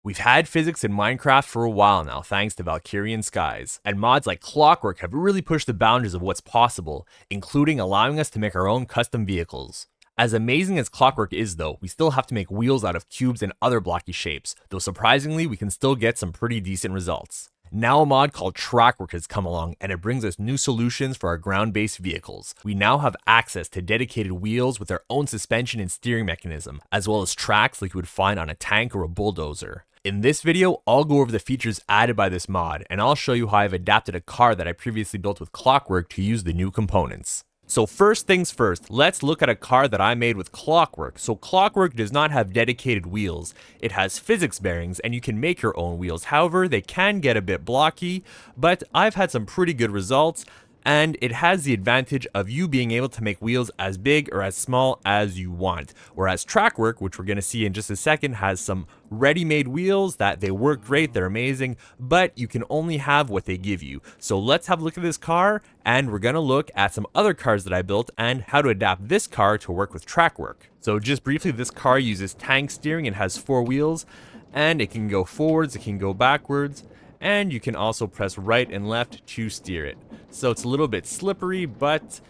We've had physics in Minecraft for a while now, thanks to Valkyrien skies, and mods like Clockwork have really pushed the boundaries of what's possible, including allowing us to make our own custom vehicles. As amazing as Clockwork is though, we still have to make wheels out of cubes and other blocky shapes, though surprisingly we can still get some pretty decent results. Now a mod called Trackwork has come along and it brings us new solutions for our ground-based vehicles. We now have access to dedicated wheels with their own suspension and steering mechanism, as well as tracks like you would find on a tank or a bulldozer. In this video, I'll go over the features added by this mod, and I'll show you how I've adapted a car that I previously built with Clockwork to use the new components. So first things first, let's look at a car that I made with Clockwork. So Clockwork does not have dedicated wheels. It has physics bearings and you can make your own wheels. However, they can get a bit blocky, but I've had some pretty good results. And it has the advantage of you being able to make wheels as big or as small as you want. Whereas Trackwork, which we're going to see in just a second, has some ready-made wheels that they work great, they're amazing, but you can only have what they give you. So let's have a look at this car, and we're going to look at some other cars that I built and how to adapt this car to work with Trackwork. So just briefly, this car uses tank steering and has 4 wheels, and it can go forwards, it can go backwards, and you can also press right and left to steer it. So it's a little bit slippery, but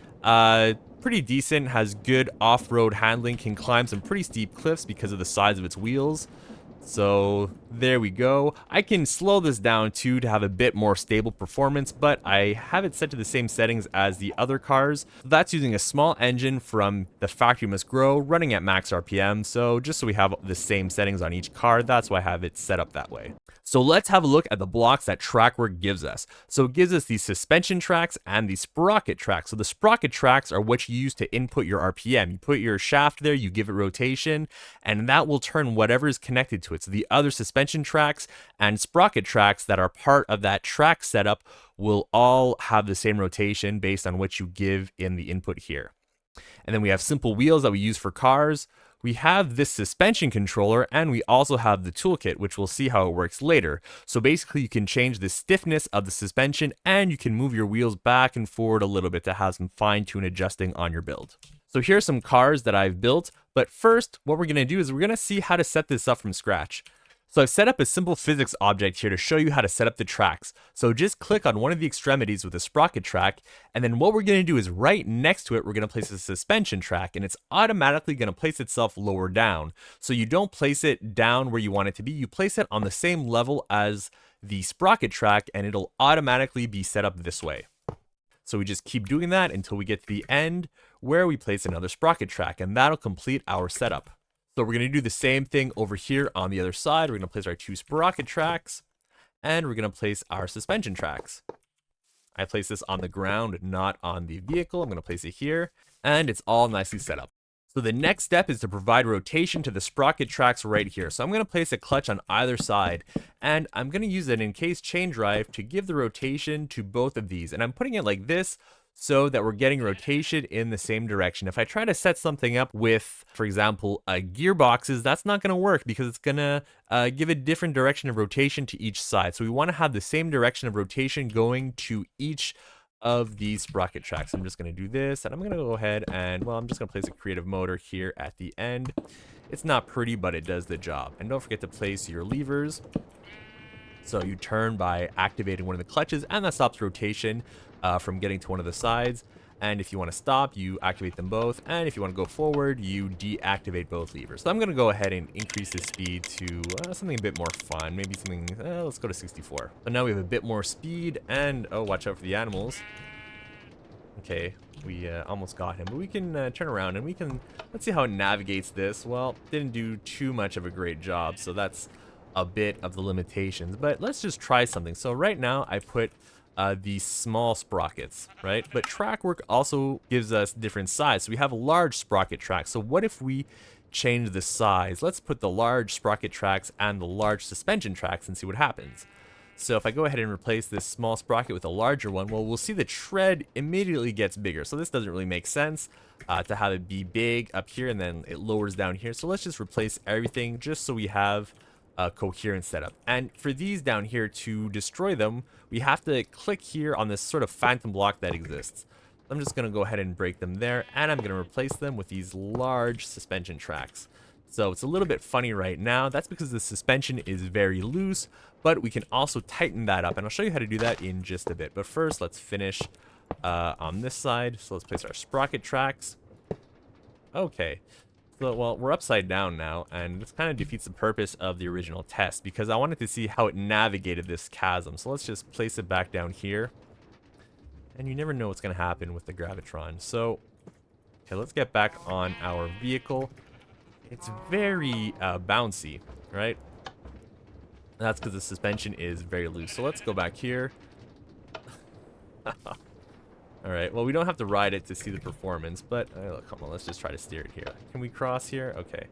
pretty decent, has good off-road handling, can climb some pretty steep cliffs because of the size of its wheels. So there we go. I can slow this down too to have a bit more stable performance, but I have it set to the same settings as the other cars. That's using a small engine from the Factory Must Grow running at max RPM. So just so we have the same settings on each car, that's why I have it set up that way. So let's have a look at the blocks that Trackwork gives us. So it gives us these suspension tracks and the sprocket tracks. So the sprocket tracks are what you use to input your RPM. You put your shaft there, you give it rotation, and that will turn whatever is connected to it. So the other suspension tracks and sprocket tracks that are part of that track setup will all have the same rotation based on what you give in the input here. And then we have simple wheels that we use for cars. We have this suspension controller, and we also have the toolkit, which we'll see how it works later. So basically you can change the stiffness of the suspension and you can move your wheels back and forward a little bit to have some fine-tune adjusting on your build. So here are some cars that I've built, but first what we're going to do is we're going to see how to set this up from scratch. So I've set up a simple physics object here to show you how to set up the tracks. So just click on one of the extremities with a sprocket track, and then what we're going to do is right next to it, we're going to place a suspension track, and it's automatically going to place itself lower down. So you don't place it down where you want it to be, you place it on the same level as the sprocket track, and it'll automatically be set up this way. So we just keep doing that until we get to the end where we place another sprocket track, and that'll complete our setup. So we're going to do the same thing over here on the other side. We're going to place our 2 sprocket tracks, and we're going to place our suspension tracks. I place this on the ground, not on the vehicle. I'm going to place it here, and it's all nicely set up. So the next step is to provide rotation to the sprocket tracks right here. So I'm going to place a clutch on either side, and I'm going to use an encased chain drive to give the rotation to both of these. And I'm putting it like this so that we're getting rotation in the same direction. If I try to set something up with, for example, gearboxes, that's not going to work because it's going to give a different direction of rotation to each side. So we want to have the same direction of rotation going to each of these sprocket tracks. I'm just going to do this, and I'm going to go ahead and, well, I'm just going to place a creative motor here at the end. It's not pretty, but it does the job. And don't forget to place your levers. So you turn by activating one of the clutches, and that stops rotation from getting to one of the sides. And if you want to stop, you activate them both. And if you want to go forward, you deactivate both levers. So I'm going to go ahead and increase the speed to something a bit more fun. Maybe something, let's go to 64. So now we have a bit more speed, and oh, watch out for the animals. Okay, we almost got him, but we can turn around and we can, let's see how it navigates this. Well, didn't do too much of a great job, so that's a bit of the limitations, but let's just try something. So right now I put these small sprockets, right? But Trackwork also gives us different size. So we have a large sprocket track. So what if we change the size? Let's put the large sprocket tracks and the large suspension tracks and see what happens. So if I go ahead and replace this small sprocket with a larger one, well, we'll see the tread immediately gets bigger. So this doesn't really make sense to have it be big up here and then it lowers down here. So let's just replace everything just so we have a coherent setup. And for these down here, to destroy them, we have to click here on this sort of phantom block that exists. I'm just going to go ahead and break them there, and I'm going to replace them with these large suspension tracks. So it's a little bit funny right now. That's because the suspension is very loose, but we can also tighten that up. And I'll show you how to do that in just a bit. But first, let's finish on this side. So let's place our sprocket tracks. Okay. So, well, we're upside down now, and this kind of defeats the purpose of the original test because I wanted to see how it navigated this chasm. So let's just place it back down here. And you never know what's going to happen with the gravitron. So, okay, let's get back on our vehicle. It's very bouncy, right? That's because the suspension is very loose. So let's go back here. Alright, well, we don't have to ride it to see the performance, but come on, let's just try to steer it here. Can we cross here? Okay.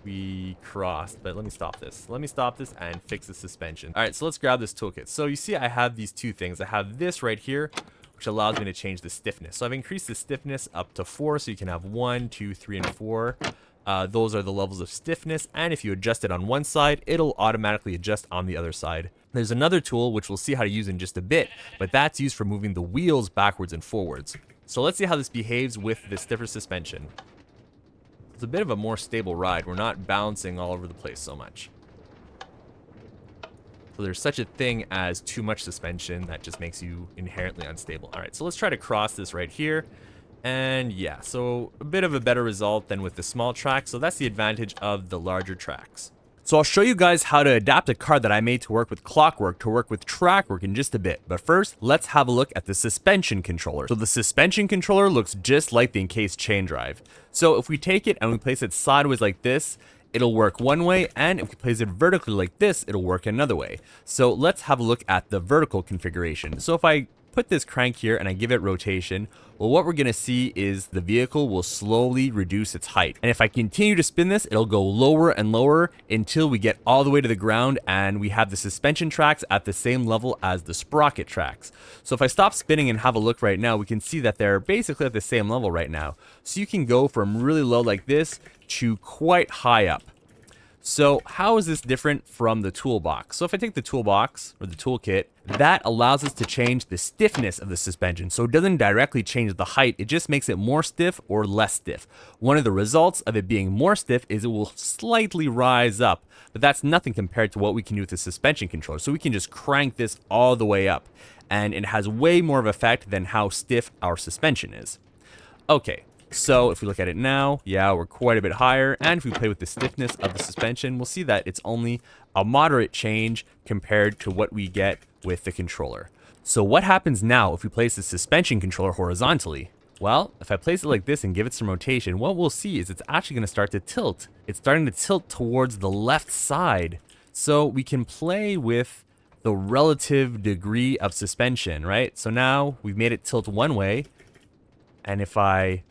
We crossed, but let me stop this. Let me stop this and fix the suspension. Alright, so let's grab this toolkit. So you see I have these two things. I have this right here, which allows me to change the stiffness. So I've increased the stiffness up to 4, so you can have 1, 2, 3, and 4. Those are the levels of stiffness, and if you adjust it on one side, it'll automatically adjust on the other side. There's another tool, which we'll see how to use in just a bit, but that's used for moving the wheels backwards and forwards. So let's see how this behaves with the stiffer suspension. It's a bit of a more stable ride. We're not bouncing all over the place so much. So there's such a thing as too much suspension that just makes you inherently unstable. All right, so let's try to cross this right here. And yeah, so a bit of a better result than with the small tracks. So that's the advantage of the larger tracks. So I'll show you guys how to adapt a car that I made to work with Clockwork to work with Trackwork in just a bit. But first, let's have a look at the suspension controller. So the suspension controller looks just like the encased chain drive. So if we take it and we place it sideways like this, it'll work one way, and if we place it vertically like this, it'll work another way. So let's have a look at the vertical configuration. So if I put this crank here and I give it rotation, well, what we're gonna see is the vehicle will slowly reduce its height. And if I continue to spin this, it'll go lower and lower until we get all the way to the ground and we have the suspension tracks at the same level as the sprocket tracks. So if I stop spinning and have a look right now, we can see that they're basically at the same level right now. So you can go from really low like this to quite high up. So how is this different from the toolbox? So if I take the toolbox or the toolkit, that allows us to change the stiffness of the suspension. So it doesn't directly change the height, it just makes it more stiff or less stiff. One of the results of it being more stiff is it will slightly rise up, but that's nothing compared to what we can do with the suspension controller. So we can just crank this all the way up, and it has way more of an effect than how stiff our suspension is. Okay. So if we look at it now, yeah, we're quite a bit higher. And if we play with the stiffness of the suspension, we'll see that it's only a moderate change compared to what we get with the controller. So what happens now if we place the suspension controller horizontally? Well, if I place it like this and give it some rotation, what we'll see is it's actually going to start to tilt. It's starting to tilt towards the left side. So we can play with the relative degree of suspension, right? So now we've made it tilt one way. And if I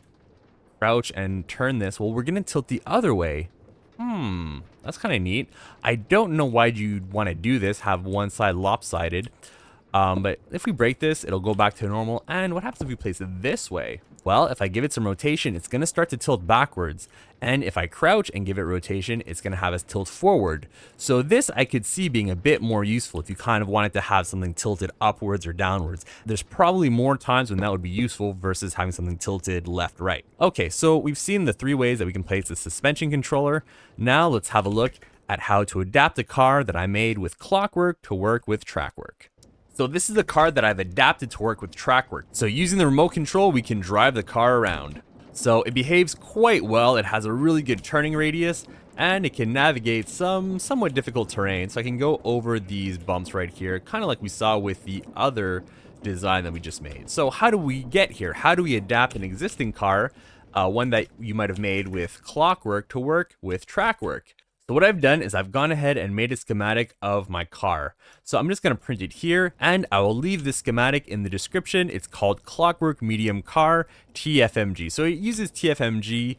crouch and turn this, well, we're gonna tilt the other way. That's kind of neat. I don't know why you'd want to do this, have one side lopsided, but if we break this, it'll go back to normal. And what happens if we place it this way? Well, if I give it some rotation, it's gonna start to tilt backwards, and if I crouch and give it rotation, it's gonna have us tilt forward. So this I could see being a bit more useful if you kind of wanted to have something tilted upwards or downwards. There's probably more times when that would be useful versus having something tilted left, right. Okay, so we've seen the 3 ways that we can place the suspension controller. Now let's have a look at how to adapt a car that I made with Clockwork to work with Trackwork. So this is a car that I've adapted to work with Trackwork. So using the remote control, we can drive the car around. So it behaves quite well. It has a really good turning radius, and it can navigate some somewhat difficult terrain. So I can go over these bumps right here, kind of like we saw with the other design that we just made. So how do we get here? How do we adapt an existing car, one that you might have made with Clockwork, to work with Trackwork? So what I've done is I've gone ahead and made a schematic of my car. So I'm just going to print it here, and I will leave the schematic in the description. It's called Clockwork Medium Car TFMG. So it uses TFMG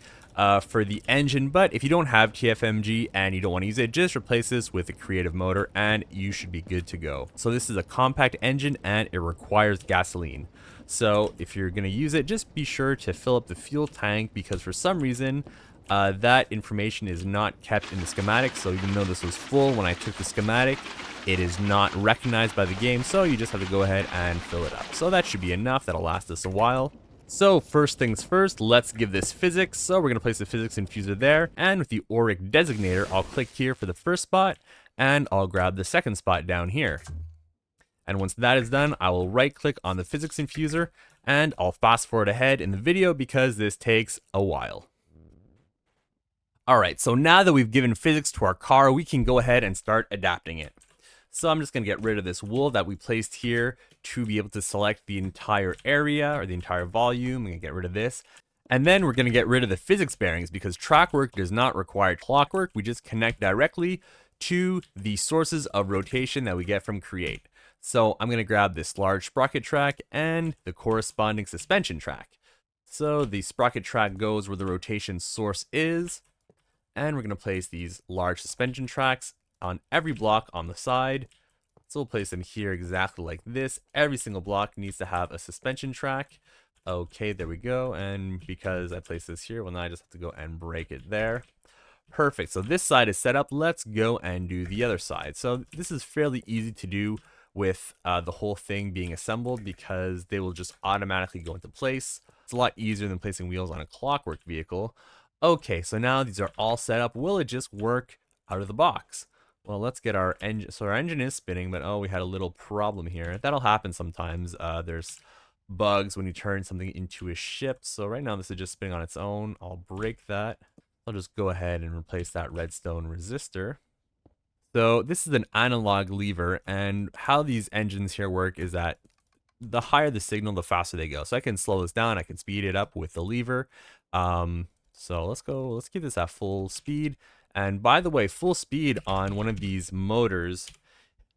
for the engine, but if you don't have TFMG and you don't want to use it, just replace this with a creative motor and you should be good to go. So this is a compact engine and it requires gasoline. So if you're going to use it, just be sure to fill up the fuel tank, because for some reason that information is not kept in the schematic. So even though this was full when I took the schematic, it is not recognized by the game. So you just have to go ahead and fill it up. So that should be enough. That'll last us a while. So first things first, let's give this physics. So we're going to place the physics infuser there, and with the auric designator, I'll click here for the first spot, and I'll grab the second spot down here. And once that is done, I will right click on the physics infuser, and I'll fast forward ahead in the video because this takes a while. Alright, so now that we've given physics to our car, we can go ahead and start adapting it. So I'm just going to get rid of this wool that we placed here to be able to select the entire area or the entire volume. I'm going to get rid of this. And then we're going to get rid of the physics bearings because Trackwork does not require clockwork. We just connect directly to the sources of rotation that we get from Create. So I'm going to grab this large sprocket track and the corresponding suspension track. So the sprocket track goes where the rotation source is. And we're going to place these large suspension tracks on every block on the side. So we'll place them here exactly like this. Every single block needs to have a suspension track. Okay, there we go. And because I placed this here, well, now I just have to go and break it there. Perfect. So this side is set up. Let's go and do the other side. So this is fairly easy to do with the whole thing being assembled because they will just automatically go into place. It's a lot easier than placing wheels on a clockwork vehicle. Okay, so now these are all set up. Will it just work out of the box? Well, let's get our engine. So our engine is spinning, but oh, we had a little problem here. That'll happen sometimes. There's bugs when you turn something into a ship. So right now this is just spinning on its own. I'll break that. I'll just go ahead and replace that redstone resistor. So this is an analog lever, and how these engines here work is that the higher the signal, the faster they go. So I can slow this down, I can speed it up with the lever. So let's keep this at full speed. And by the way, full speed on one of these motors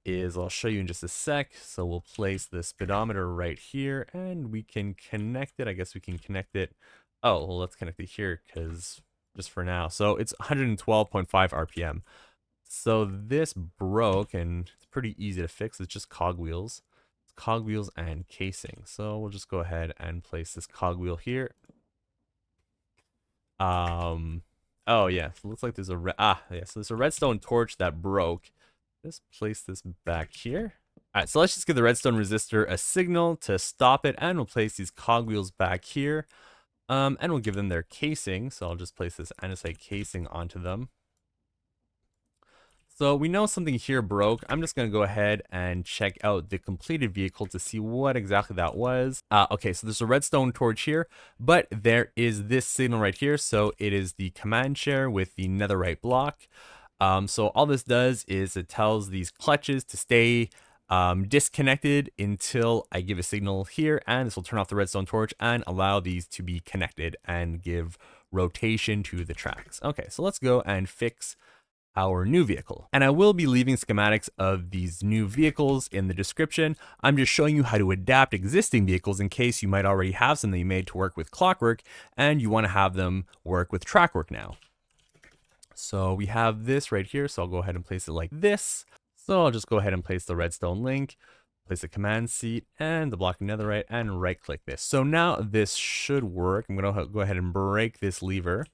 is, I'll show you in just a sec. So we'll place the speedometer right here and we can connect it. I guess we can connect it. Oh, well, let's connect it here because just for now. So it's 112.5 RPM. So this broke and it's pretty easy to fix. It's just cogwheels. It's cogwheels and casing. So we'll just go ahead and place this cogwheel here. Oh yeah, so it looks like there's a so there's a redstone torch that broke. Just place this back here. Alright, so let's just give the redstone resistor a signal to stop it, and we'll place these cogwheels back here. And we'll give them their casing. So I'll just place this andesite casing onto them. So we know something here broke. I'm just going to go ahead and check out the completed vehicle to see what exactly that was. Okay, so there's a redstone torch here, but there is this signal right here. So it is the command chair with the netherite block. So all this does is it tells these clutches to stay disconnected until I give a signal here, and this will turn off the redstone torch and allow these to be connected and give rotation to the tracks. Okay, so let's go and fix our new vehicle. And I will be leaving schematics of these new vehicles in the description. I'm just showing you how to adapt existing vehicles in case you might already have something you made to work with clockwork and you want to have them work with trackwork now. So we have this right here, so I'll go ahead and place it like this. So I'll just go ahead and place the redstone link, place the command seat and the block of netherite, and right click this. So now this should work. I'm gonna go ahead and break this lever.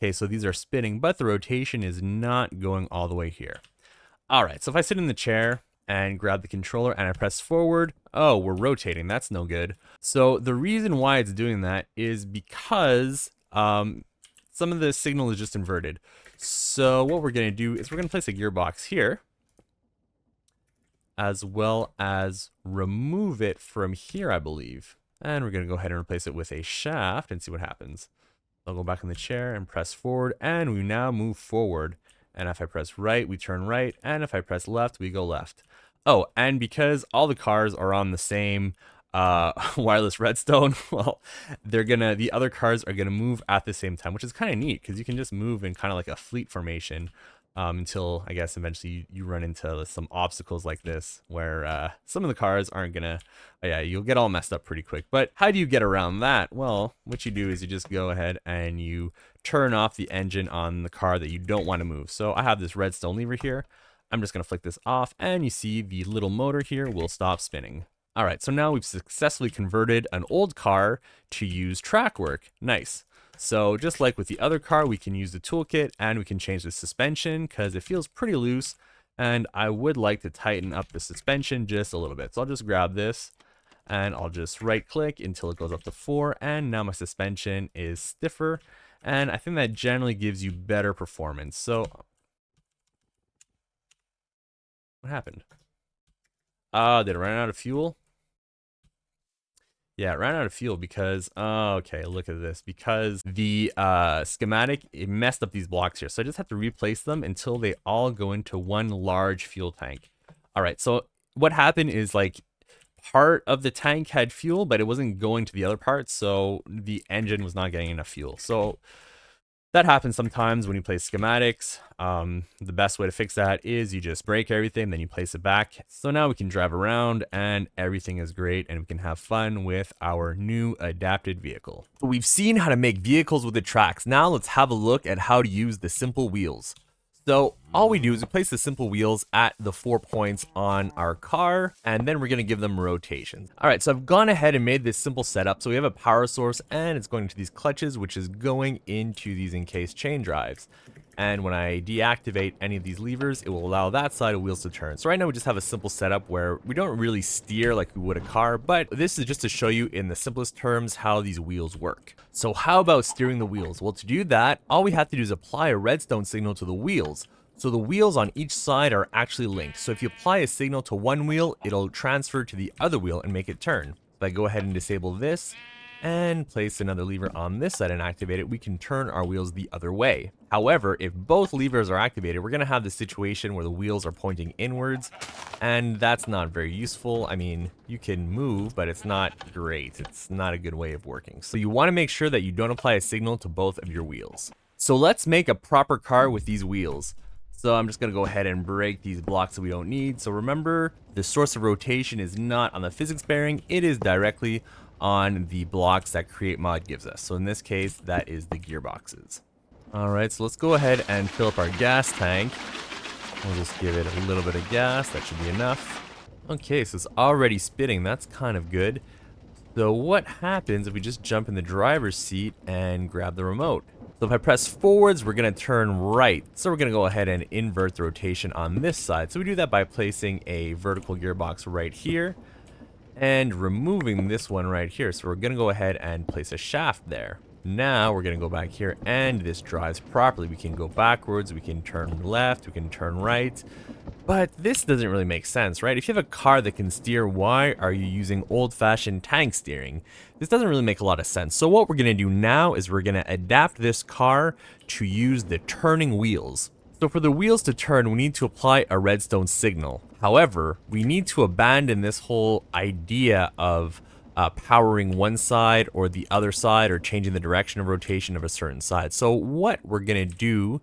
Okay, so these are spinning, but the rotation is not going all the way here. All right, so if I sit in the chair and grab the controller and I press forward, oh, we're rotating. That's no good. So the reason why it's doing that is because some of the signal is just inverted. So what we're going to do is we're going to place a gearbox here, as well as remove it from here, I believe. And we're going to go ahead and replace it with a shaft and see what happens. I'll go back in the chair and press forward, and we now move forward. And if I press right, we turn right, and if I press left, we go left. Oh, and because all the cars are on the same wireless redstone, well, the other cars are gonna move at the same time, which is kind of neat because you can just move in kind of like a fleet formation. Until I guess eventually you run into some obstacles like this where some of the cars aren't gonna, yeah, you'll get all messed up pretty quick. But how do you get around that? Well, what you do is you just go ahead and you turn off the engine on the car that you don't want to move. So I have this redstone lever here. I'm just gonna flick this off, and you see the little motor here will stop spinning. All right, so now we've successfully converted an old car to use Trackwork. Nice. So just like with the other car, we can use the toolkit and we can change the suspension because it feels pretty loose. And I would like to tighten up the suspension just a little bit. So I'll just grab this and I'll just right click until it goes up to 4, and now my suspension is stiffer, and I think that generally gives you better performance. So what happened? Did it run out of fuel? Yeah, it ran out of fuel because, okay, look at this. Because the schematic, it messed up these blocks here. So I just have to replace them until they all go into one large fuel tank. All right, so what happened is like part of the tank had fuel, but it wasn't going to the other parts. So the engine was not getting enough fuel. So that happens sometimes when you play schematics. The best way to fix that is you just break everything, then you place it back. So now we can drive around and everything is great and we can have fun with our new adapted vehicle. So we've seen how to make vehicles with the tracks. Now let's have a look at how to use the simple wheels. So all we do is we place the simple wheels at the 4 points on our car, and then we're going to give them rotations. All right, so I've gone ahead and made this simple setup. So we have a power source, and it's going to these clutches, which is going into these encased chain drives. And when I deactivate any of these levers, it will allow that side of wheels to turn. So right now we just have a simple setup where we don't really steer like we would a car, but this is just to show you in the simplest terms how these wheels work. So how about steering the wheels? Well, to do that, all we have to do is apply a redstone signal to the wheels. So the wheels on each side are actually linked. So if you apply a signal to one wheel, it'll transfer to the other wheel and make it turn. If I go ahead and disable this, and place another lever on this side and activate it, we can turn our wheels the other way. However, if both levers are activated, we're going to have the situation where the wheels are pointing inwards, and that's not very useful. I mean, you can move, but it's not great. It's not a good way of working. So you want to make sure that you don't apply a signal to both of your wheels. So let's make a proper car with these wheels. So I'm just going to go ahead and break these blocks that we don't need. So remember, the source of rotation is not on the physics bearing. It is directly on the blocks that Create Mod gives us. So in this case, that is the gearboxes. All right, so let's go ahead and fill up our gas tank. We'll just give it a little bit of gas. That should be enough. Okay, so it's already spinning. That's kind of good. So what happens if we just jump in the driver's seat and grab the remote? So if I press forwards, we're going to turn right. So we're going to go ahead and invert the rotation on this side. So we do that by placing a vertical gearbox right here and removing this one right here. So we're going to go ahead and place a shaft there. Now we're going to go back here and this drives properly. We can go backwards, we can turn left, we can turn right. But this doesn't really make sense, right? If you have a car that can steer, why are you using old-fashioned tank steering? This doesn't really make a lot of sense. So what we're going to do now is we're going to adapt this car to use the turning wheels. So for the wheels to turn, we need to apply a redstone signal. However, we need to abandon this whole idea of powering one side or the other side or changing the direction of rotation of a certain side. So what we're going to do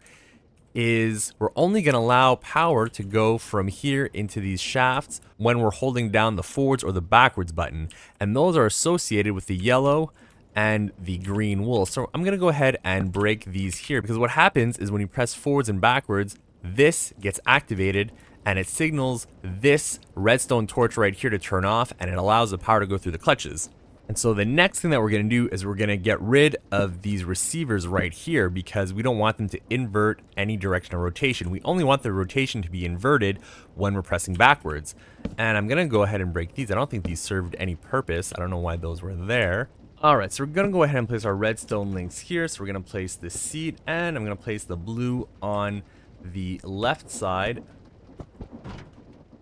is we're only going to allow power to go from here into these shafts when we're holding down the forwards or the backwards button. And those are associated with the yellow and the green wool. So I'm going to go ahead and break these here, because what happens is when you press forwards and backwards, this gets activated and it signals this redstone torch right here to turn off, and it allows the power to go through the clutches. And so the next thing that we're going to do is we're going to get rid of these receivers right here, because we don't want them to invert any direction of rotation. We only want the rotation to be inverted when we're pressing backwards. And I'm going to go ahead and break these. I don't think these served any purpose. I don't know why those were there. Alright, so we're going to go ahead and place our redstone links here. So we're going to place the seat, and I'm going to place the blue on the left side.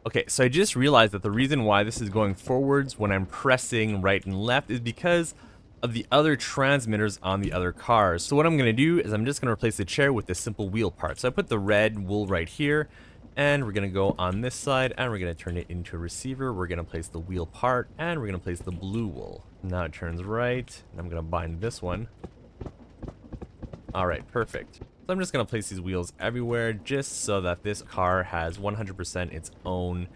Okay, so I just realized that the reason why this is going forwards when I'm pressing right and left is because of the other transmitters on the other cars. So what I'm going to do is I'm just going to replace the chair with the simple wheel part. So I put the red wool right here, and we're going to go on this side, and we're going to turn it into a receiver. We're going to place the wheel part, and we're going to place the blue wool. Now it turns right, and I'm going to bind this one. All right, perfect. So I'm just going to place these wheels everywhere just so that this car has 100% its own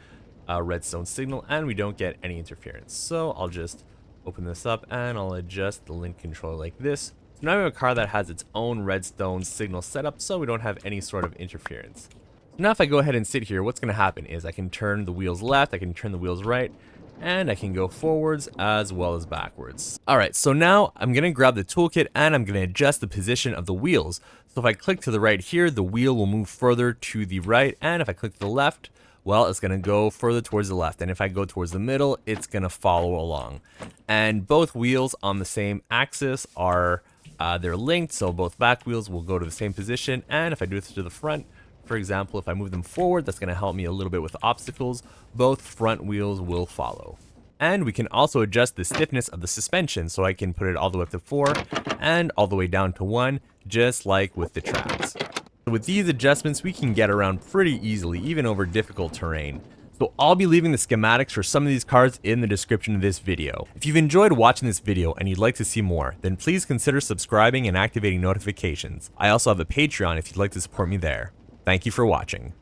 redstone signal and we don't get any interference. So I'll just open this up and I'll adjust the link controller like this. So now we have a car that has its own redstone signal setup, so we don't have any sort of interference. So now if I go ahead and sit here, what's going to happen is I can turn the wheels left, I can turn the wheels right, and I can go forwards as well as backwards. Alright, so now I'm going to grab the toolkit and I'm going to adjust the position of the wheels. So if I click to the right here, the wheel will move further to the right, and if I click to the left, well, it's going to go further towards the left. And if I go towards the middle, it's going to follow along. And both wheels on the same axis are they're linked, so both back wheels will go to the same position. And if I do this to the front, for example, if I move them forward, that's going to help me a little bit with obstacles. Both front wheels will follow. And we can also adjust the stiffness of the suspension, so I can put it all the way up to 4 and all the way down to 1, just like with the tracks. With these adjustments, we can get around pretty easily, even over difficult terrain. So I'll be leaving the schematics for some of these cars in the description of this video. If you've enjoyed watching this video and you'd like to see more, then please consider subscribing and activating notifications. I also have a Patreon if you'd like to support me there. Thank you for watching.